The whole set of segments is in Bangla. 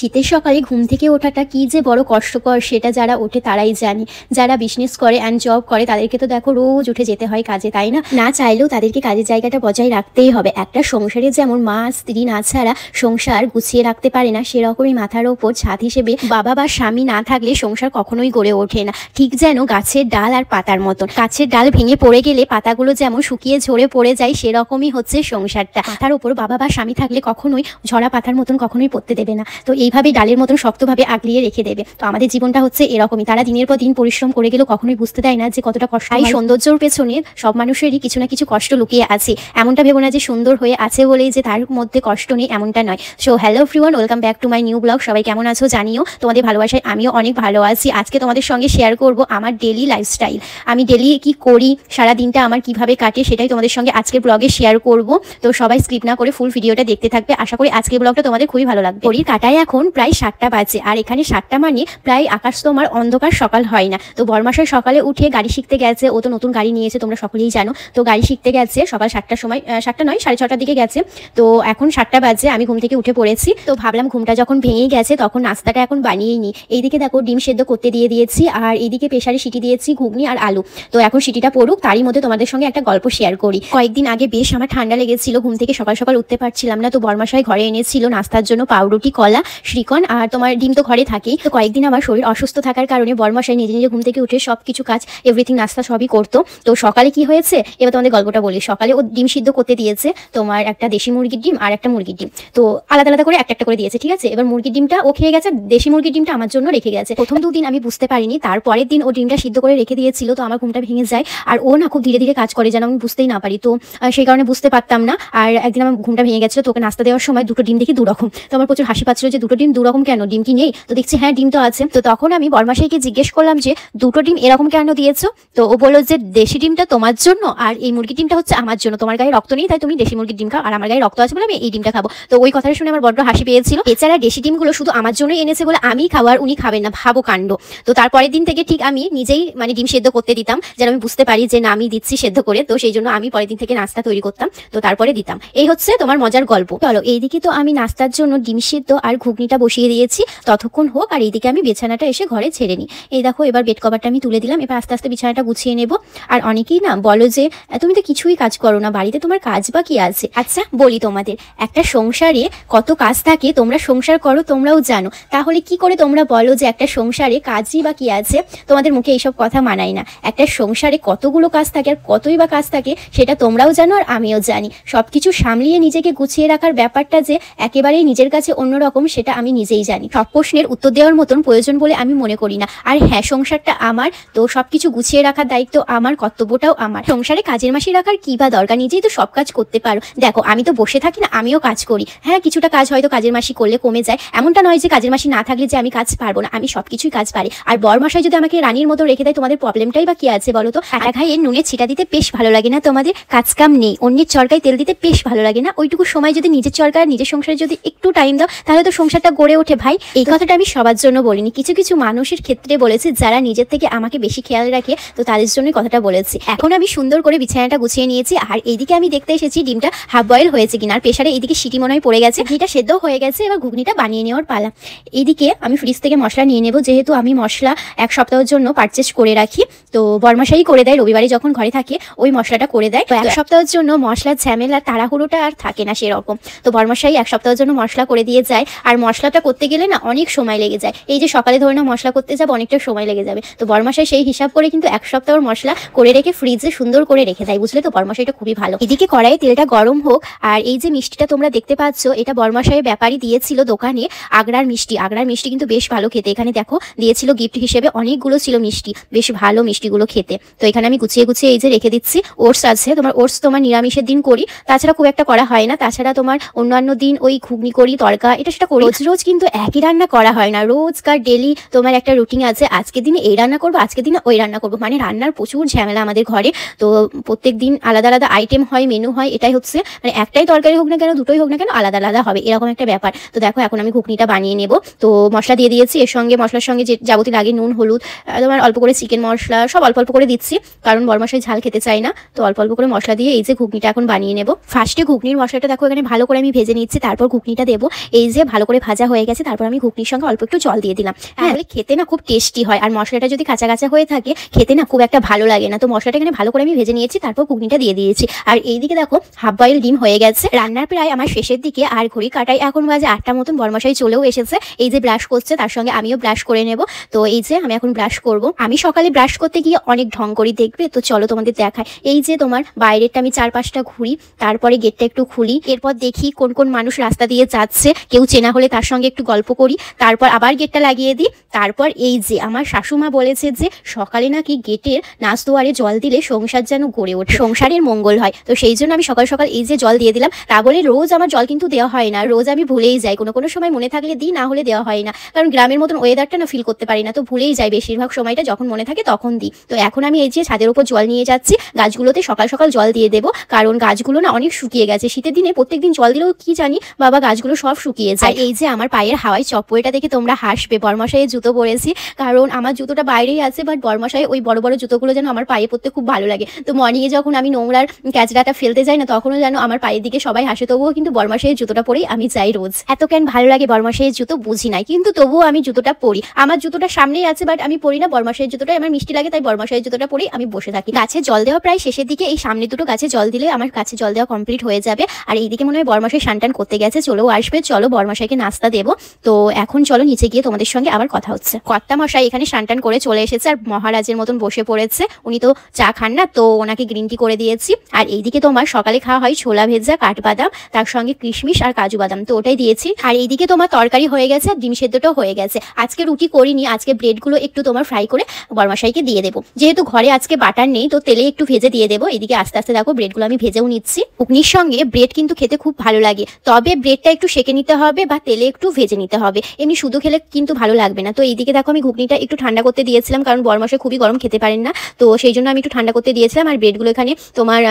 শীতের সকালে ঘুম থেকে ওঠাটা কি যে বড় কষ্টকর সেটা যারা ওঠে তারাই জানে। যারা বিজনেস করে অ্যান্ড জব করে তাদেরকে তো দেখো রোজ উঠে যেতে হয় কাজে, তাই না? না চাইলেও তাদেরকে কাজের জায়গাটা বজায় রাখতেই হবে। একটা সংসারে যেমন মা স্ত্রী না ছাড়া সংসার গুছিয়ে রাখতে পারে না, সেরকমই মাথার ওপর ছাদ হিসেবে বাবা বা স্বামী না থাকলে সংসার কখনোই গড়ে ওঠে না। ঠিক যেন গাছের ডাল আর পাতার মতন, গাছের ডাল ভেঙে পড়ে গেলে পাতাগুলো যেমন শুকিয়ে ঝরে পড়ে যায়, সেরকমই হচ্ছে সংসারটা। তার উপর বাবা বা স্বামী থাকলে কখনোই ঝরা পাতার মতন কখনোই পড়তে দেবে না, তো এইভাবে ডালের মতন শক্তভাবে আগলিয়ে রেখে দেবে। তো আমাদের জীবনটা হচ্ছে এরকমই, তারা দিনের পর দিন পরিশ্রম করে গেলেও কখনোই বুঝতে দেয় না যে কতটা কষ্ট। এই সৌন্দর্যের পেছনে সব মানুষেরই কিছু না কিছু কষ্ট লুকিয়ে আছে। এমনটা ভেবো না যে সুন্দর হয়ে আছে বলেই যে তার মধ্যে কষ্ট নেই, এমনটা নয়। So hello everyone, welcome back to my new blog. সবাই কেমন আছো জানিও, তোমাদের ভালোবাসায় আমিও অনেক ভালো আছি। আজকে তোমাদের সঙ্গে শেয়ার করব আমার ডেলি লাইফস্টাইল। আমি ডেলি কি করি, সারা দিনটা আমার কিভাবে কাটে, সেটাই তোমাদের সঙ্গে আজকের ব্লগে শেয়ার করব। তো সবাই স্কিপ না করে ফুল ভিডিওটা দেখতে থাকবে। আশা করি আজকের ব্লগটা তোমাদের খুবই ভালো লাগবে। ঘড়ির কাটায় এখন প্রায় 7টা বাজে, আর এখানে 7টা মানে প্রায় আকাশ তো আমার অন্ধকার, সকাল হয় না। তো বরমাসায় সকালে উঠে গাড়ি শিখতে গেছে, ও তো নতুন গাড়ি নিয়েছে, তোমরা সকলেই জানো। তো গাড়ি শিখতে গেছে সকাল 7টার সময়, 7টা নয় 6:30টার দিকে গেছে। তো এখন 7টা বাজে, আমি ঘুম থেকে উঠে পড়েছি। তো ভাবলাম ঘুমটা যখন ভেঙেই গেছে তখন নাস্তাটা এখন বানিয়েই নিই। এইদিকে দেখো ডিম সেদ্ধ করতে দিয়ে দিয়েছি, আর এইদিকে প্রেসারে সিটি দিয়েছি ঘুগনি আর আলু। তো এখন সিটিটা পড়ুক, তারই মধ্যে তোমাদের সঙ্গে একটা গল্প শেয়ার করি। কয়েকদিন আগে বেশ আমার ঠান্ডা লেগেছিল, ঘুম থেকে সকাল সকাল উঠতে পারছিলাম না। তো বরমাসায় ঘরে এনেছিল নাস্তার জন্য পাউরুটি, কলা, শ্রীকন আর তোমার ডিম তো ঘরে থাকেই। তো কয়েকদিন আমার শরীর অসুস্থ থাকার কারণে বরমাসায় নিজে নিজে ঘুম থেকে উঠে সবকিছু কাজ, এভরিথিং, নাস্তা সবই করতো। তো সকালে কি হয়েছে এবার তোমাদের গল্পটা বলি। সকালে ও ডিম সিদ্ধ করতে দিয়েছে, তোমার একটা দেশি মুরগির ডিম আর একটা মুরগির ডিম। তো আলাদা আলাদা করে একটা একটা করে দিয়েছে, ঠিক আছে। এবার মুরগির ডিমটা ও খেয়ে গেছে, দেশি মুরগির ডিমটা আমার জন্য রেখে গেছে। প্রথম 2 দিন আমি বুঝতে পারিনি, তারপরের দিন ও ডিমটা সিদ্ধ করে রেখে দিয়েছিল। তো আমার ঘুমটা ভেঙে যায়, আর ও না খুব ধীরে ধীরে কাজ করে যেন আমি বুঝতেই না পারি। তো সেই কারণে বুঝতে পারতাম না। আর একদিন আমার ঘুমটা ভেঙে গেছিল, তোকে নাস্তা দেওয়ার সময় 2টো ডিম দেখি 2 রকম। তো আমার প্রচুর হাসি পাচ্ছিল যে 2টো ডিম 2 রকম কেন, ডিম কি নেই? তো দেখছি হ্যাঁ ডিম তো আছে। তো তখন আমি বরমাসাইকে জিজ্ঞেস করলাম যে 2টো ডিম এরকম কেন দিয়েছো? তো ও বললো যে দেশি ডিমটা তোমার জন্য আর এই মুরগির ডিমটা হচ্ছে আমার জন্য। তোমার গায়ে রক্ত নেই তাই তুমি দেশি মুরগির ডিম খাও, আর আমার গায়ে রক্ত আছে বলে আমি এই ডিমটা খাবো। তো ওই কথাটা শুনে আমার বড্ড হাসি পেয়েছিল। এছাড়া দেশি ডিমগুলো শুধু আমার জন্যই এনেছে বলে আমি খাবো আর উনি খাবেন না, ভাবো কাণ্ড। তো তারপরের দিন থেকে ঠিক আমি নিজেই মানে ডিম সেদ্ধ করতে দিতাম, যেন আমি বুঝতে পারি যে না আমি দিচ্ছি সেদ্ধ করে। তো সেই জন্য আমি পরের দিন থেকে নাস্তা তৈরি করতাম, তো তারপরে দিতাম। এই হচ্ছে তোমার মজার গল্প। চলো এইদিকে তো আমি নাস্তার জন্য ডিম সেদ্ধ আর ঘুগনিটা বসিয়ে দিয়েছি, ততক্ষণ হোক। আর এইদিকে আমি বিছানাটা এসে ঘরে ছেড়ে নিই। এই দেখো এবার বেড কভারটা আমি তুলে দিলাম, এবার আস্তে আস্তে বিছানাটা গুছিয়ে নেব। আর অনেকেই না বলো যে তুমি তো কিছুই কাজ করো না, বাড়িতে তোমার কাজ বা কি আছে? আচ্ছা বলি তোমাদের, একটা সংসারে কত কাজ থাকে, তোমরা সংসার করো তোমরাও জানো। তাহলে কি করে তোমরা বলো যে একটা সংসারে কাজই বা কি আছে? তোমাদের মুখে এইসব কথা মানায় না। একটা সংসারে কতগুলো কাজ থাকে আর কতই বা কাজ থাকে সেটা তোমরাও জানো আর আমিও জানি। সবকিছু সামলিয়ে নিজেকে গুছিয়ে রাখার ব্যাপারটা যে একেবারেই নিজের কাছে অন্যরকম, সেটা আমি নিজেই জানি। সব প্রশ্নের উত্তর দেওয়ার মতন প্রয়োজন বলে আমি মনে করি না। আর হ্যাঁ, সংসারটা আমার, তো সবকিছু গুছিয়ে রাখার দায়িত্ব আমার, কর্তব্যটাও আমার। সংসারে কাজের মাসি রাখার কি বা দরকার? নিজেই তো সব কাজ করতে পারো। দেখো আমি তো বসে থাকি না, আমিও কাজ করি। হ্যাঁ, কিছুটা কাজ হয়তো কাজের মাসি করলে কমে যায়, এমনটা নয় যে কাজের মাসি না থাকলে যে আমি কাজ পারবো না, আমি সবকিছুই কাজ পারি। আর বরমাসায় যদি আমাকে রানীর মতো রেখে দেয়, তোমাদের প্রবলেমটাই বা কি আছে বলো তো? একটা ঘাইয়ের নুনে ছিটা দিতে বেশ ভালো লাগে না তোমাদের? কাজ কাম নেই, অন্যের চরকায় তেল দিতে বেশ ভালো লাগে না? ওইটুকু সময় যদি নিজের চরকায় নিজের সংসারে যদি একটু টাইম দাও, তাহলে তো সংসারটা গড়ে ওঠে ভাই। এই কথাটা আমি সবার জন্য বলিনি, কিছু কিছু মানুষের ক্ষেত্রে বলেছি যারা নিজের থেকে আমাকে বেশি খেয়াল রাখে, তো তাদের জন্যই কথাটা বলেছি। এখন আমি সুন্দর করে বিছানাটা গুছিয়ে নিয়েছি, আর এইদিকে আমি দেখতে এসেছি ডিমটা হাফ বয়েল হয়েছে কিনা। আর প্রেসারে এইদিকে সিটি মনে হয় পড়ে গেছে, ঘিটা সেদ্ধ হয়ে গেছে, এবার ঘুগনিটা বানিয়ে নেওয়ার পালা। এইদিকে আমি ফ্রিজ থেকে মশলা নিয়ে নেব, যেহেতু আমি মশলা 1 সপ্তাহের জন্য পারচেস করে রাখি। তো বরমাসাই করে দেয়, রবিবারে যখন ঘরে থাকে ওই মশলাটা করে দেয়। তো 1 সপ্তাহের জন্য মশলার ঝামেলা তাড়াহুড়োটা আর থাকে না সেরকম। তো বরমাসাই 1 সপ্তাহের জন্য মশলা করে দিয়ে যায়। আর মশলাটা করতে গেলে না অনেক সময় লেগে যায়। এই যে সকালে ধরে না মশলা করতে যাবে, অনেকটা সময় লেগে যাবে। তো বরমাসাই সেই হিসাব করে কিন্তু 1 সপ্তাহের মশলা করে রেখে ফ্রিজে সুন্দর করে রেখে দেয়, বুঝলে তো? বরমাসাইটা খুবই ভালো। এদিকে কড়াইয়ে তেলটা গরম হোক। আর এই যে মিষ্টিটা তোমরা দেখতে পাচ্ছ, এটা বরমাসাইয়ের ব্যাপারী দিয়েছিল দোকানে, আগ্রার মিষ্টি। আগ্রার মিষ্টি কিন্তু বেশ ভালো খেতে। এখানে দেখো দিয়েছিল গিফট হিসেবে, অনেকগুলো ছিল মিষ্টি, বেশ ভালো মিষ্টিগুলো খেতে। তো এখানে আমি গুছিয়ে গুছিয়ে এই যে রেখে দিচ্ছি। ওটস আছে, তোমার ওটস তোমার নিরামিষের দিন করি, তাছাড়া খুব একটা করা হয় না। তাছাড়া তোমার অন্যান্য দিন ওই ঘুগনি করি, তড়কা, এটা সেটা করি। রোজ রোজ কিন্তু একই রান্না করা হয় না, রোজকার ডেলি তোমার একটা রুটিন আছে। আজকের দিনে এই রান্না করবো, আজকের দিনে ওই রান্না করবো, মানে রান্নার প্রচুর ঝামেলা আমাদের ঘরে। তো প্রত্যেক দিন আলাদা আলাদা আইটেম হয়, মেনু হয়। এটাই হচ্ছে মানে একটাই তরকারি হোক না কেন, দুটোই হোক না কেন, আলাদা আলাদা হবে, এরকম একটা ব্যাপার। তো দেখো এখন আমি ঘুগনিটা বানিয়ে নেব। তো মশলা দিয়ে দিয়েছি, এর সঙ্গে মশলার সঙ্গে যে যাবতীয় লাগে নুন, হলুদ, তোমার অল্প করে চিকেন মশলা, সব অল্প অল্প করে দিচ্ছি, কারণ বরমাসাই ঝাল খেতে চাই না। তো অল্প অল্প করে মশলা দিয়ে এই যে ঘুগনিটা এখন বানিয়ে নেব। ফার্স্টে ঘুগনির মশলাটা দেখো এখানে ভালো করে আমি ভেজে নিচ্ছি, তারপর ঘুগনিটা দেবো। এই যে ভালো করে ভাজা হয়ে গেছে, তারপর আমি ঘুগনির সঙ্গে অল্প একটু জল দিয়ে দিলাম। হ্যাঁ, খেতে না খুব টেস্টি হয়, আর মশলাটা যদি কাঁচা কাঁচা হয়ে থাকে খেতে না খুব একটা ভালো লাগে না। তো মশলাটা এখানে ভালো করে আমি ভেজে নিয়েছি, তারপর ঘুগনিটা দিয়ে দিয়েছি। আর এইদিকে দেখো হাফ বয়েল ডিম হয়ে গেছে। রান্নার প্রায় আমার শেষের দিকে, আর ঘড়ি কাটাই এখন বাজে 8টা মতন। বরমশাই চলেও এসেছে, এই যে ব্রাশ করছে, তার সঙ্গে আমিও ব্রাশ করে নেব। তো এই যে আমি এখন ব্রাশ করব। আমি সকালে ব্রাশ করতে গিয়ে অনেক ঢং করি, দেখবে তো চলো তোমাদের দেখায়। এই যে তোমার বাইরেরটা আমি 4-5টা ঘুরি, তারপরে গেটটা একটু খুলি, এরপর দেখি কোন কোন মানুষ রাস্তা দিয়ে যাচ্ছে, কেউ চেনা হলে তার সঙ্গে একটু গল্প করি, তারপর আবার গেটটা লাগিয়ে দিই। তারপর এই যে আমার শাশুমা বলেছে যে সকালে নাকি গেটের নাচদুয়ারে জল দিলে সংসার যেন গড়ে ওঠে, সংসারের মঙ্গল হয়। তো সেই জন্য আমি সকাল সকাল এই যে জল দিয়ে দিলাম। তা বলে রোজ আমার জল কিন্তু দেওয়া হয় না, রোজ আমি ভুলেই যাই। কোনো কোনো সময় মনে থাকলে দিই, না হলে দেওয়া হয় না, কারণ গ্রামের মতন ওয়েদারটা না ফিল করতে পারি না, তো ভুলেই যাই। বেশিরভাগ সময়টা যখন মনে থাকে তখন দিই। তো এখন আমি এই যে ছাদের উপর জল নিয়ে যাচ্ছি, গাছগুলোতে সকাল সকাল জল দিয়ে দেবো, কারণ গাছগুলো না অনেক শুকিয়ে গেছে। শীতের দিনে প্রত্যেকদিন জল দিলেও কি জানি বাবা গাছগুলো সব শুকিয়ে যায়। এই যে আমার পায়ের হাওয়ায় চপ্পলটা দেখে তোমরা হাসবে, বরমশাইয়ের জুতো পরেছি, কারণ আমার জুতোটা বাইরেই আছে, বাট বরমশাই ওই বড় বড় জুতোগুলো যেন আমার পায়ে পরতে খুব ভালো লাগে। তো মর্নিংয়ে যখন আমি নোংরার ক্যাচড়াটা ফেলতে যাই না, তখনও যেন আমার পায়ের দিকে সবাই হাসে। তবুও কিন্তু বরমশাইয়ের জুতোটা পরেই আমি যাই রোজ। এত কেন ভালো লাগে বরমশাইয়ের জুতো বুঝি নাই, কিন্তু তবুও আমি জুতোটা পরি। আমার জুতোটা সামনেই আছে, বাট আমি পরি না। বরমশাইয়ের জুতোটাই আমার মিষ্টি লাগে, তাই বরমশাইয়ের জুতোটা পরেই আমি বসে থাকি। গাছে জল দেওয়া প্রায় শেষের দিকে, এই সামনে দুটো গাছে জল দিলে আমার গাছে জল দেওয়া কমপ্লিট হয়ে যাবে। আর এইদিকে মনে হয় বরমশাই স্নান করতে গেছে, চলেও আসবে। চলো বরমশাইকে নাস্তা দেবো। তো এখন চলো নিচে গিয়ে তোমাদের সঙ্গে আবার কথা হচ্ছে। কর্তা মশাই এখানে স্নান করে চলে এসেছে, আর মহারাজের মতন বসে পড়েছে। উনি তো চা খান না, তো ওনাকে গ্রিন টি করে দিয়েছি। আর এইদিকে তোমার সকালে খাওয়া হয় ছোলা ভেজা, কাঠবাদাম, তার সঙ্গে কিশমিশ আর কাজু বাদাম, তো ওটাই দিয়েছি। আর এইদিকে তোমার তরকারি হয়ে গেছে, আর ডিম সেদ্ধটাও হয়ে গেছে। আজকে রুটি করিনি, আজকে ব্রেডগুলো একটু তোমার ফ্রাই করে বরমশাইকে দিয়ে দেবো। যেহেতু ঘরে আজকে বাটার নেই, তো তেলে একটু ভেজে দিয়ে দেবো। এদিকে আস্তে আস্তে দেখো ব্রেডগুলো আমি ভেজেও নিচ্ছি। ঘুগনির সঙ্গে ব্রেড কিন্তু খেতে খুব ভালো লাগে, তবে ব্রেডটা একটু সেঁকে নিতে হবে বা তেলে একটু ভেজে নিতে হবে, এমনি শুধু খেলে কিন্তু ভালো লাগবে না। তো এইদিকে দেখো আমি ঘুগনিটা একটু ঠান্ডা করতে দিয়েছিলাম, কারণ বরমশাই খুবই গরম খেতে পারেন না, তো সেই জন্য আমি একটু ঠান্ডা করতে দিয়েছিলাম। আর ব্রেডগুলো এখানে তোমার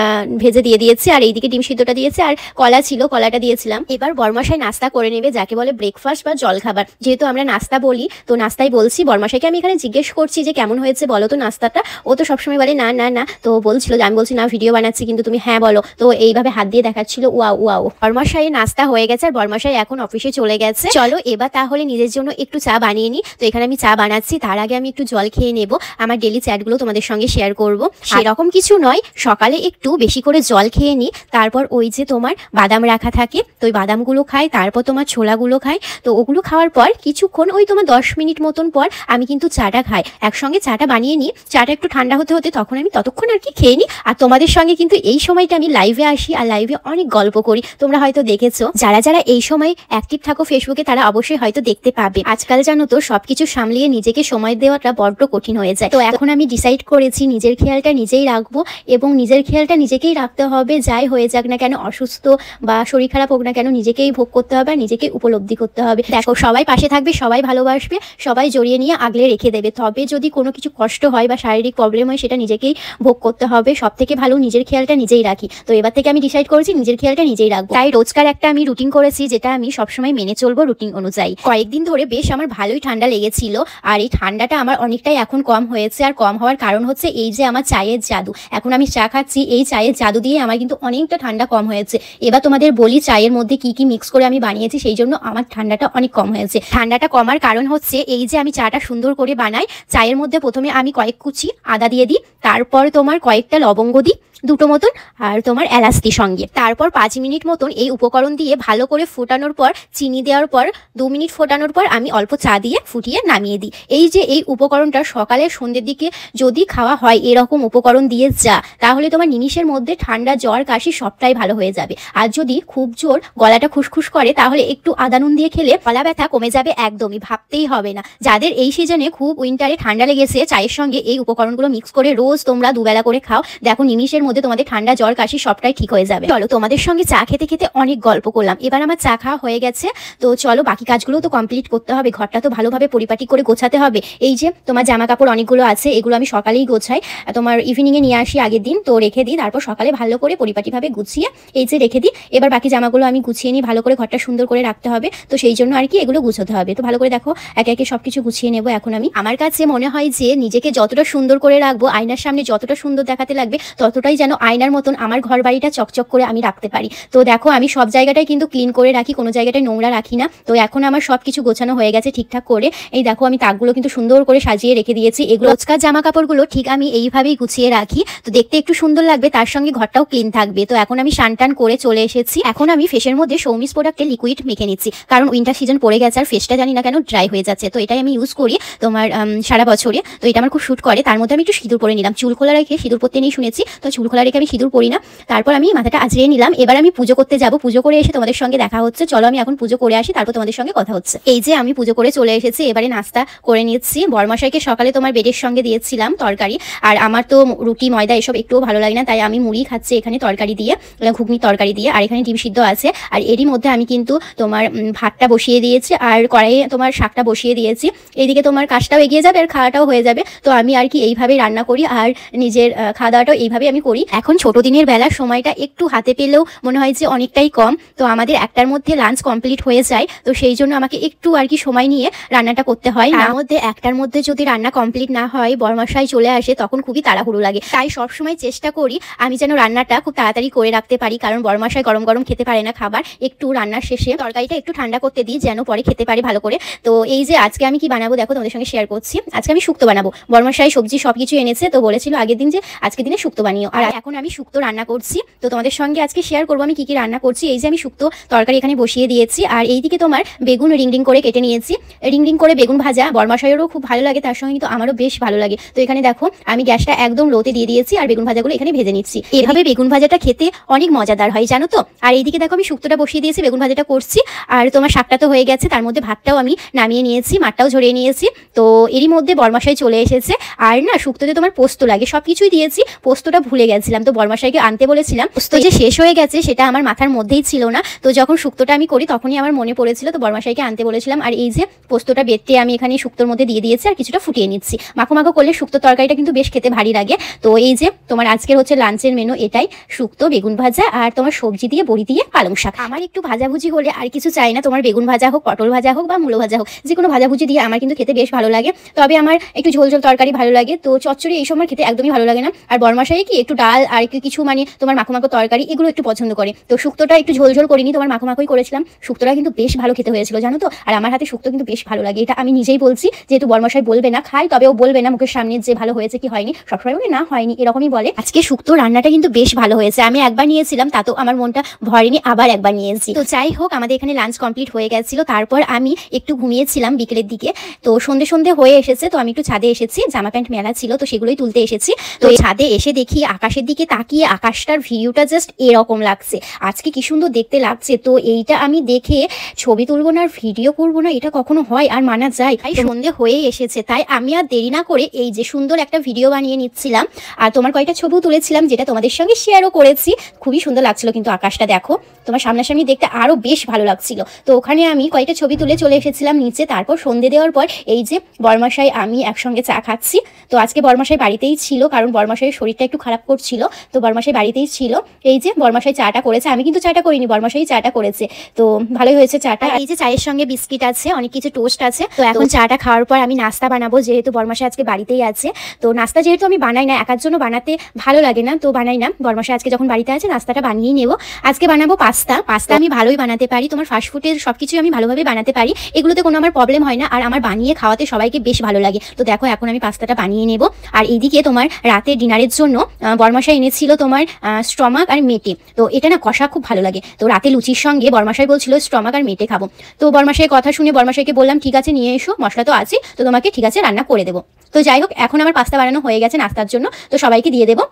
ভেজে দিয়ে দিয়েছি। আর এইদিকে ডিম সিদ্ধটা দিয়েছি, আর কলা ছিল, কলাটা দিয়েছিলাম। এবার বরমশাই নাস্তা করে নেবে, যাকে বলে ব্রেকফাস্ট বা জল খাবার। যেহেতু আমরা নাস্তা বলি, তো নাস্তাই বলছি। বরমশাইকে আমি এখানে জিজ্ঞেস করছি যে কেমন হয়েছে বলো তো নাস্তাটা। ও তো সবসময় বলে না না না, তো বলছিল যে আমি বলছি না ভিডিও বানাচ্ছি, কিন্তু তুমি হ্যাঁ বলো। তো এইভাবে হাত দিয়ে দেখাচ্ছিল ওয়াও ওয়াও। বরমশাই নাস্তা হয়ে গেছে, আর বরমশাই এখন অফিসে চলে গেছে। চলো এবার তাহলে নিজের জন্য একটু চা বানিয়ে নিই। তো এখানে আমি চা বানাচ্ছি, তার আগে আমি একটু জল খেয়ে নেব। আমার ডেলি চ্যাটগুলো তোমাদের সঙ্গে শেয়ার করব। সেরকম কিছু নয়, সকালে একটু বেশি করে জল খেয়ে নিই, তারপর ওই যে তোমার বাদাম রাখা থাকে, তো ওই বাদামগুলো খাই, তারপর তোমার ছোলাগুলো খাই। তো ওগুলো খাওয়ার পর কিছুক্ষণ ওই তোমার 10 মিনিট মতন পর আমি কিন্তু চাটা খাই। একসঙ্গে চাটা বানিয়ে নিই, চাটা একটু ঠান্ডা হতে হতে তখন আমি ততক্ষণ আর কি খেয়ে নিই। আর তোমাদের সঙ্গে কিন্তু এই সময়টা আমি লাইভে আসি, আর লাইভে অনেক গল্প করি। তোমরা হয়তো দেখেছো, যারা যারা এই সময় অ্যাক্টিভ থাকো ফেসবুকে, তারা অবশ্যই হয়তো দেখতে পাবে। আজকাল জানো তো সবকিছু সামলিয়ে নিজেকে সময় দেওয়াটা বড্ড কঠিন হয়ে যায়। তো এখন আমি ডিসাইড করেছি নিজের খেয়ালটা নিজেই রাখবো, এবং নিজের খেয়ালটা নিজেকেই রাখতে হবে। যাই হয়ে যাক না কেন, অসুস্থ বা শরীর খারাপ হোক না কেন, নিজেকেই ভোগ করতে হবে, আর নিজেকে উপলব্ধি করতে হবে। দেখো সবাই পাশে থাকবে, সবাই ভালোবাসবে, সবাই জড়িয়ে নিয়ে আগলে রেখে দেবে। তবে যদি কোনো কিছু কষ্ট হয় বা শারীরিক প্রবলেম হয়, সেটা নিজেকেই ভোগ করতে হবে। সব থেকে ভালো নিজের খেয়ালটা নিজেই রাখি। তো এবার থেকে আমি ডিসাইড করেছি নিজের খেয়ালটা নিজেই রাখবো। তাই রোজকার একটা আমি রুটিন করেছি, যেটা আমি সবসময় মেনে চলবো রুটিন অনুযায়ী। কয়েকদিন ধরে বেশ আমার ভালোই ঠান্ডা লেগেছিল, আর এই ঠান্ডাটা আমার অনেকটাই এখন কম হয়েছে। আর কম হওয়ার কারণ হচ্ছে এই যে আমার চায়ের জাদু। এখন আমি চা খাচ্ছি, এই চায়ের জাদু দিয়ে আমার কিন্তু অনেকটা ঠান্ডা কম হয়েছে। এবার তোমাদের বলি চায়ের মধ্যে কি কি মিক্স করে আমি বানিয়েছি, সেই জন্য আমার ঠান্ডাটা অনেক কম হয়েছে। ঠান্ডাটা কমার কারণ হচ্ছে এই যে আমি চাটা সুন্দর করে বানাই। চায়ের মধ্যে প্রথমে আমি কয়েক কুচি আদা দিয়ে দিই, তারপর তোমার কয়েকটা লবঙ্গ দিই, দুটো মতন, আর তোমার এলাচি সঙ্গে। তারপর 5 মিনিট মতন এই উপকরণ দিয়ে ভালো করে ফোটানোর পর, চিনি দেওয়ার পর 2 মিনিট ফোটানোর পর আমি অল্প চা দিয়ে ফুটিয়ে নামিয়ে দিই। এই যে এই উপকরণটা সকালে সন্ধ্যের দিকে যদি খাওয়া হয় এরকম উপকরণ দিয়ে যা, তাহলে তোমার নিমিষের মধ্যে ঠান্ডা জ্বর কাশি সবটাই ভালো হয়ে যাবে। আর যদি খুব জোর গলাটা খুসখুস করে, তাহলে একটু আদা নুন দিয়ে খেলে গলা ব্যথা কমে যাবে, একদমই ভাবতেই হবে না। যাদের এই সিজনে খুব উইন্টারে ঠান্ডা লেগেছে, চায়ের সঙ্গে এই উপকরণগুলো মিক্স করে রোজ তোমরা দুবেলা করে খাও, দেখো নিমিষের মধ্যে তোমাদের ঠান্ডা জ্বর কাশি সবটাই ঠিক হয়ে যাবে। চলো তোমাদের সঙ্গে চা খেতে খেতে অনেক গল্প করলাম, এবার আমার চা খাওয়া হয়ে গেছে। তো চলো বাকি কাজগুলো তো কমপ্লিট করতে হবে, ঘরটা তো ভালোভাবে পরিপাটি করে গোছাতে হবে। এই যে তোমার জামা কাপড় অনেকগুলো আছে, এগুলো আমি সকালেই গোছাই, তোমার ইভিনিং এ নিয়ে আসি আগের দিন, তো রেখে দিই, তারপর সকালে ভালো করে পরিপাটিভাবে গুছিয়ে এই যে রেখে দিই। এবার বাকি জামাগুলো আমি গুছিয়ে নিই, ভালো করে ঘরটা সুন্দর করে রাখতে হবে, তো সেই জন্য আর কি এগুলো গুছাতে হবে। তো ভালো করে দেখো একে একে সবকিছু গুছিয়ে নেবো এখন আমি। আমার কাছে মনে হয় যে নিজেকে যতটা সুন্দর করে রাখবো, আয়নার সামনে যতটা সুন্দর দেখাতে লাগবে, ততটাই যেন আয়নার মতন আমার ঘর বাড়িটা চকচক করে আমি রাখতে পারি। তো দেখো আমি সব জায়গাটাই কিন্তু ক্লিন করে রাখি, কোনো জায়গাটায় নোংরা রাখি রাখি না। তো এখন আমার সবকিছু গোছানো হয়ে গেছে ঠিকঠাক করে। এই দেখো আমি তাকগুলো কিন্তু সুন্দর করে সাজিয়ে রেখে দিয়েছি। এগুলো রোজকার জামা কাপড়গুলো ঠিক আমি এইভাবেই গুছিয়ে রাখি, তো দেখতে একটু সুন্দর লাগবে, তার সঙ্গে ঘরটাও ক্লিন থাকবে। তো এখন আমি স্নান করে চলে এসেছি। এখন আমি ফেসের মধ্যে সৌমিস প্রোডাক্টের লিকুইড মেখে নিচ্ছি, কারণ উইন্টার সিজন পড়ে গেছে আর ফেসটা জানি না কেন ড্রাই হয়ে যাচ্ছে। তো এটাই আমি ইউজ করি তোমার সারা বছরে, তো এটা আমার খুব শুট করে। তার মধ্যে আমি একটু সিঁদুর পরে নিলাম, চুল খোলা রেখে সিঁদুর পরতে নেই শুনেছি, তো চুল খোলা রেখে আমি সিঁদুর পরি না। তারপর আমি মাথাটা আঁচড়িয়ে নিলাম। এবার আমি পুজো করতে যাব, পুজো করে এসে তোমাদের সঙ্গে দেখা হচ্ছে। চলো আমি এখন পুজো করে আসি, তারপর তোমাদের সঙ্গে কথা হচ্ছে। এই যে আমি পুজো করে চলে এসেছি, এবারে নাস্তা করে নিচ্ছি। বরমশাইকে সকালে তোমার বেডের সঙ্গে দিয়েছিলাম তরকারি, আর আমার তো রুটি ময়দা এসব একটুও ভালো লাগে না, তাই আমি মুড়ি খাচ্ছি এখানে তরকারি দিয়ে, ঘুগনি তরকারি দিয়ে, আর এখানে ডিম সিদ্ধ আছে। আর এরই মধ্যে আমি কিন্তু তোমার ভাতটা বসিয়ে দিয়েছি, আর কড়াইয়ে তোমার শাকটা বসিয়ে দিয়েছি। এইদিকে তোমার কাজটাও এগিয়ে যাবে আর খাওয়াটাও হয়ে যাবে। তো আমি আর কি এইভাবেই রান্না করি, আর নিজের খাওয়া দাওয়াটাও এইভাবে আমি করি। এখন ছোট দিনের বেলার সময়টা একটু হাতে পেলেও মনে হয় যে অনেকটাই কম। তো আমাদের একটার মধ্যে লাঞ্চ কমপ্লিট হয়ে যায়, তো সেই জন্য আমাকে একটু আর কি সময় নিয়ে রান্নাটা করতে হয়। তার মধ্যে একটার মধ্যে যদি রান্না কমপ্লিট না হয়, বরমশাই চলে আসে, তখন খুবই তাড়াহুড়ো লাগে। তাই সবসময় চেষ্টা করি আমি যেন রান্নাটা খুব তাড়াতাড়ি করে রাখতে পারি, কারণ বরমশাই গরম গরম খেতে পারে না খাবার। একটু রান্নার শেষে তরকারিটা একটু ঠান্ডা করতে দিই, যেন পরে খেতে পারে ভালো করে। তো এই যে আজকে আমি কি বানাবো দেখো, তোমাদের সঙ্গে শেয়ার করছি। আজকে আমি শুক্তো বানাবো। বরমশাই সবজি সবকিছু এনেছে, তো বলেছিল আগের দিন যে আজকে দিনে শুক্তো বানিও, আর এখন আমি শুক্তো রান্না করছি। তো তোমাদের সঙ্গে আজকে শেয়ার করবো আমি কি কি রান্না করছি। এই যে আমি শুক্তো তরকারি এখানে বসিয়ে দিয়েছি, আর এইদিকে তোমার বেগুন রিং রিং করে কেটে নিয়েছি। রিং রিং করে বেগুন ভাজা বরমশাইয়েরও খুব ভালো লাগে, তার সঙ্গে কিন্তু আমারও বেশ ভালো লাগে। তো এখানে দেখো আমি গ্যাসটা একদম লোতে দিয়ে দিয়েছি, আর বেগুন ভাজাগুলো এখানে ভেজে নিচ্ছি। এভাবে বেগুন ভাজাটা খেতে অনেক মজাদার হয় জানো তো। আর এইদিকে দেখো আমি শুক্তোটা বসিয়ে দিয়েছি, বেগুন ভাজাটা করছি, আর তোমার শাকটা তো হয়ে গেছে, তার মধ্যে ভাতটাও আমি নামিয়ে নিয়েছি, মাঠটাও ঝরিয়ে নিয়েছি। তো এরই মধ্যে বরমশাই চলে এসেছে। আর না শুক্তোতে তোমার পোস্ত লাগে, সবকিছুই দিয়েছি, পোস্তটা ভুলে গেছিলাম। তো বরমশাইকে আনতে বলেছিলাম, পোস্ত যে শেষ হয়ে গেছে সেটা আমার মাথার মধ্যেই ছিল না। তো যখন শুক্তোটা আমি করি তখনই আমার মনে পড়েছিল, তো বরমশাইকে আনতে বলেছিলাম। আর এই যে পোস্তটা বেটে আমি এখানে শুক্তোর মধ্যে দিয়ে দিয়েছি, আর কিছুটা ফুটিয়ে নিচ্ছি। মাখো মাখো করলে শুক্তো তরকারিটা কিন্তু বেশ খেতে ভারী লাগে। তো এই যে তোমার আজকের হচ্ছে লাঞ্চের মেনু এটাই, শুক্তো বেগুন ভাজা আর তোমার সবজি দিয়ে বড়ি দিয়ে পালং শাক। আমার একটু ভাজাভুজি হলে আর কিছু চাই না, তোমার বেগুন ভাজা হোক, পটল ভাজা হোক বা মূলো ভাজা হোক, যে কোনো ভাজাভুজি দিয়ে আমার কিন্তু খেতে বেশ ভালো লাগে। তবে আমার একটু ঝোল ঝোল তরকারি ভালো লাগে, তো চচ্চড়ি এই সময় খেতে একদমই ভালো লাগে না। আর বরমশাই কি একটু ডাল আর একটু কিছু মানে তোমার মাখো মাখো তরকারি এগুলো একটু পছন্দ করে। তো শুক্তোটা একটু ঝোল ঝোল করিনি, তোমার মাখো মাখোই করেছিলাম। শুক্তোটা কিন্তু বেশ ভালো খেতে হয়েছিল জানো তো। আর আমার হাতে শুক্তো কিন্তু বেশ ভালো লাগে, এটা আমি নিজেই বলছি, যেহেতু বরমশাই বলবে না খাই, তবে ও বলবে না মুখের সামনে যে ভালো হয়েছে কি হয়নি, সবসময় বলে না হয়নি এরকমই বলে। আজকে শুক্তো রান্নাটা কিন্তু বেশ ভালো হয়েছে। আমি একবার নিয়েছিলাম, তা তো আমার মনটা ভরেনি, আবার একবার নিয়েছি। তো যাই হোক আমাদের এখানে লাঞ্চ কমপ্লিট হয়ে গেছিল। তারপর আমি একটু ঘুমিয়েছিলাম বিকেলের দিকে। তো সন্ধে সন্ধে হয়ে এসেছে, তো আমি একটু ছাদে এসেছি, জামা প্যান্ট মেলা ছিল তো সেগুলোই তুলতে এসেছি। তো ছাদে এসে দেখি আকাশের দিকে তাকিয়ে আকাশটার ভিউটা জাস্ট এরকম লাগছে, আজকে কি সুন্দর দেখতে লাগছে। তো এইটা আমি দেখে ছবি তুলবো না আর ভিডিও করবো না, এটা কখনো হয় আর মানা যায়? তাই সন্ধে হয়ে এসেছে, তাই আমি আর দেরি না করে এই যে সুন্দর একটা ভিডিও বানিয়ে নিচ্ছিলাম, আর তোমার কয়েকটা ছবিও তুলেছিলাম, যেটা তোমাদের সঙ্গে শেয়ারও করেছি। খুবই সুন্দর লাগছিল কিন্তু আকাশটা দেখো, তোমার সামনাসামনি দেখতে আরো বেশ ভালো লাগছিল। তো ওখানে আমি কয়েকটা ছবি তুলে চলে এসেছিলাম নিচে। তারপর সন্ধে দেওয়ার পর এই যে বরমশাই আমি একসঙ্গে চা খাচ্ছি। তো আজকে বরমশাই বাড়িতেই ছিল, কারণ বরমশাইয়ের শরীরটা একটু খারাপ করছিল, তো বরমশাই বাড়িতেই ছিল। এই যে বরমশাই চাটা করেছে, আমি কিন্তু চাটা করিনি, বরমশাই চাটা করেছে। তো ভালোই হয়েছে চাটা। এই যে চায়ের সঙ্গে বিস্কিট আছে, অনেক কিছু টোস্ট আছে। তো এখন চাটা খাওয়ার পর আমি নাস্তা বানাবো, যেহেতু বরমশাই আজকে বাড়িতেই আছে। তো নাস্তা যেহেতু আমি বানাই না, একার জন্য বানাতে ভালো লাগে না, তো বানাই না। বরমশাই আজকে যখন বাড়িতে আছে নাস্তাটা বানিয়েই নেবো। আজকে বানাবো পাস্তা। পাস্তা আমি ভালোই বানাতে পারি, তোমার ফাস্টফুডের সবকিছু আমি ভালোভাবে বানাতে পারি, এগুলোতে কোনো আমার প্রবলেম হয় না। আর আমার বানিয়ে খাওয়াতে সবাইকে বেশ ভালো লাগে। তো দেখো এখন আমি পাস্তাটা বানিয়ে নেব। আর এইদিকে তোমার রাতে ডিনারের জন্য বরমশাই এনেছিল তোমার স্টমাক আর মেটে। তো এটা না কষা খুব ভালো লাগে। তো রাতে লুচির সঙ্গে বরমশাই বলছিল স্টমাক আর মেটে খাবো। তো বরমশাই কথা শুনে বরমশাইকে বললাম ঠিক আছে নিয়ে এসো, মশলা তো আছে, তো তোমাকে ঠিক আছে রান্না করে দেবো। তো যাই হোক এখন আমার পাস্তা বানানো হয়ে গেছে নাস্তার জন্য, তো সবাইকে দিয়ে দেবো।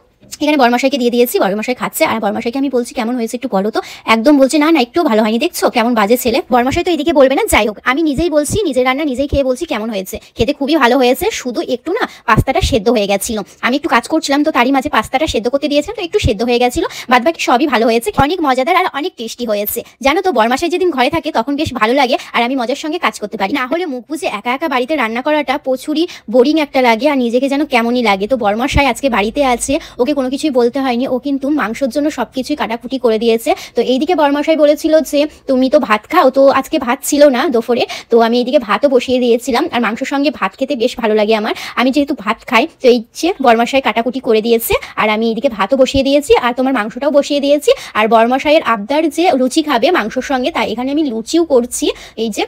এখানে বরমশাইকে দিয়ে দিয়েছি, বরমশাই খাচ্ছে। আর বরমশাইকে আমি বলছি কেমন হয়েছে একটু বলো তো, একদম বলছে না না একটু ভালো হয়নি, দেখছো কেমন বাজে ছেলে। বরমশাই তো এদিকে বলবে না, যাই হোক আমি নিজেই বলছি, নিজের রান্না নিজেই খেয়ে বলছি কেমন হয়েছে। খেতে খুবই ভালো হয়েছে, শুধু একটু না পাস্তাটা সেদ্ধ হয়ে গেছিল। আমি একটু কাজ করছিলাম, তো তারই মাঝে পাস্তাটা সেদ্ধ করতে দিয়েছিলাম, তো একটু সেদ্ধ হয়ে গেছিল, বাদ বাকি সবই ভালো হয়েছে, অনেক মজাদার আর অনেক টেস্টি হয়েছে। জানো তো বরমশাই যেদিন ঘরে থাকে তখন বেশ ভালো লাগে, আর আমি মজার সঙ্গে কাজ করতে পারি। না হলে মুখ বুঝে একা একা বাড়িতে রান্না করাটা প্রচুরই বোরিং একটা লাগে, আর নিজেকে যেন কেমনই লাগে। তো বরমশাই আজকে বাড়িতে আছে, ওকে কোনো কিছুই বলতে হয়নি, ও কিন্তু মাংসের জন্য সবকিছুই কাটাকুটি করে দিয়েছে। তো এইদিকে বরমশাই বলেছিল যে তুমি তো ভাত খাও, তো আজকে ভাত ছিল না দুপুরে, তো আমি এইদিকে ভাতও বসিয়ে দিয়েছিলাম। আর মাংসের সঙ্গে ভাত খেতে বেশ ভালো লাগে আমার, আমি যেহেতু ভাত খাই। তো এই যে বরমশাই কাটাকুটি করে দিয়েছে, আর আমি এইদিকে ভাতও বসিয়ে দিয়েছি আর তোমার মাংসটাও বসিয়ে দিয়েছি। আর বরমশাইয়ের আবদার যে লুচি খাবে মাংসর সঙ্গে, তাই এখানে আমি লুচিও করছি। এই যে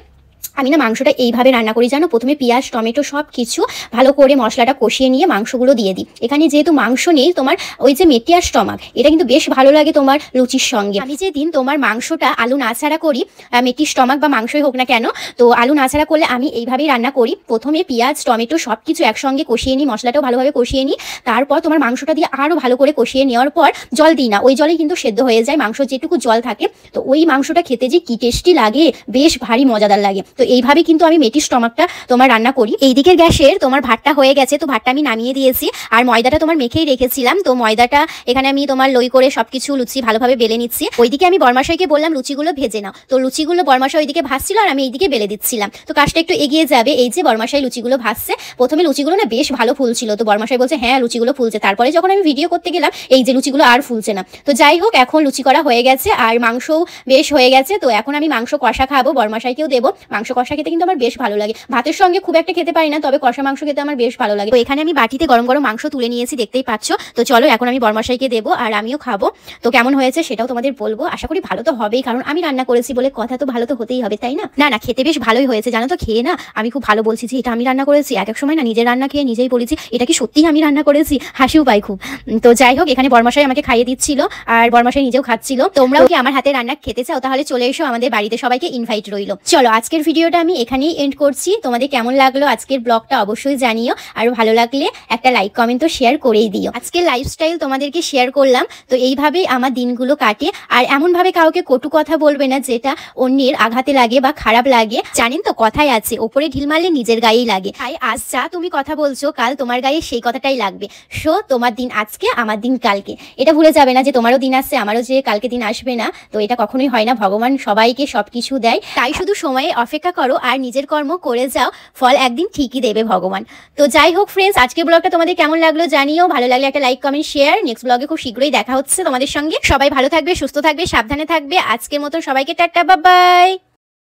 আমি না মাংসটা এইভাবে রান্না করি জানো, প্রথমে পেঁয়াজ টমেটো সব কিছু ভালো করে মশলাটা কষিয়ে নিয়ে মাংসগুলো দিয়ে দিই। এখানে যেহেতু মাংস নেই, তোমার ওই যে মেটি আর স্টমাক, এটা কিন্তু বেশ ভালো লাগে তোমার লুচির সঙ্গে। আমি যেদিন তোমার মাংসটা আলু নাড়াচাড়া করি, মেটি স্টমাক বা মাংসই হোক না কেন, তো আলু নাড়াচাড়া করলে আমি এইভাবেই রান্না করি। প্রথমে পেঁয়াজ টমেটো সব কিছু একসঙ্গে কষিয়ে নিই, মশলাটাও ভালোভাবে কষিয়ে নিই। তারপর তোমার মাংসটা দিয়ে আরও ভালো করে কষিয়ে নেওয়ার পর জল দিই না, ওই জলেই কিন্তু সেদ্ধ হয়ে যায় মাংস, যেটুকু জল থাকে। তো ওই মাংসটা খেতে যে কি টেস্টি লাগে, বেশ ভারী মজাদার লাগে। তো এইভাবে কিন্তু আমি মেটি স্টমাকটা তোমার রান্না করি। এই দিকের গ্যাসের তোমার ভাতটা হয়ে গেছে, তো ভাতটা আমি নামিয়ে দিয়েছি। আর ময়দাটা তোমার মেখেই রেখেছিলাম, তো ময়দাটা এখানে আমি তোমার লই করে সবকিছু লুচি ভালোভাবে বেলে নিচ্ছি। ওইদিকে আমি বরমশাইকে বললাম লুচিগুলো ভেজে নাও, তো লুচিগুলো বরমশাই ওইদিকে ভাজছিল আর আমি এইদিকে বেলে দিচ্ছিলাম। তো কাজটা একটু এগিয়ে যাবে। এই যে বরমশাই লুচিগুলো ভাজছে, প্রথমে লুচিগুলো না বেশ ভালো ফুলছিল, তো বরমশাই বলছে হ্যাঁ লুচিগুলো ফুলছে। তারপরে যখন আমি ভিডিও করতে গেলাম, এই যে লুচিগুলো আর ফুলছে না। তো যাই হোক, এখন লুচি করা হয়ে গেছে আর মাংসও বেশ হয়ে গেছে। তো এখন আমি মাংস কষা খাবো, বরমশাইকেও দেবো। মাংস কষা খেতে কিন্তু আমার বেশ ভালো লাগে, ভাতের সঙ্গে খুব একটা খেতে পারি না, তবে কষা মাংস খেতে আমার বেশ ভালো লাগে। তো এখানে আমি বাটিতে গরম গরম মাংস তুলে নিয়েছি, দেখতেই পাচ্ছ। তো চলো এখন আমি বরমশাইকে দেবো আর আমিও খাবো। তো কেমন হয়েছে সেটাও তোমাদের বলবো, আশা করি ভালো তো হবেই, কারণ আমি রান্না করেছি বলে কথা, তো ভালো তো হতেই হবে, তাই না? না না, খেতে বেশ ভালোই হয়েছে জানো তো। খেয়ে না আমি খুব ভালো বলছি যে এটা আমি রান্না করেছি। এক এক সময় না নিজের রান্না খেয়ে নিজেই বলেছি এটা কি সত্যিই আমি রান্না করেছি, হাসিও পাই খুব। তো যাই হোক, এখানে বরমশাই আমাকে খাইয়ে দিচ্ছিল আর বরমশাই নিজেও খাচ্ছিল। তোমরাও কি আমার হাতে রান্না খেতে চাও? তাহলে চলে এসো আমাদের বাড়িতে, সবাইকে ইনভাইট রইলো। চলো আজকের ভিডিওটা আমি এখানেই এন্ড করছি। তোমাদের কেমন লাগলো আজকের ব্লগটা অবশ্যই জানিও, আর ভালো লাগলে একটা লাইক কমেন্ট তো শেয়ার করেই দিও। আজকের লাইফস্টাইল তোমাদেরকে শেয়ার করলাম, তো এইভাবেই আমার দিনগুলো কাটে। আর এমনভাবে কাউকে কটু কথা বলবে না যেটা অন্যের আঘাতে লাগে বা খারাপ লাগে। জানেন তো কথাই আছে, ওপরে ঢিল মারলে নিজের গায়েই লাগে। তাই আজ যা তুমি কথা বলছো, কাল তোমার গায়ে সেই কথাটাই লাগবে। সো তোমার দিন আজকে, আমার দিন কালকে, এটা ভুলে যাবে না যে তোমারও দিন আসছে, আমারও যে কালকে দিন আসবে না। তো এটা কখনোই হয় না, ভগবান সবাইকে সবকিছু দেয়। তাই শুধু সময়ে অপেক্ষা করো আর নিজের কর্ম করে যাও, ফল একদিন ঠিকই দেবে ভগবান। তো যাই হোক ফ্রেন্ডস, আজকের ব্লগটা তোমাদের কেমন লাগলো জানিও। ভালো লাগলে একটা লাইক কমেন্ট শেয়ার। নেক্সট ব্লগে খুব শীঘ্রই দেখা হচ্ছে তোমাদের সঙ্গে। সবাই ভালো থাকবে, সুস্থ থাকবে, সাবধানে থাকবে। আজকের মতো সবাইকে টাটা, বাই বাই।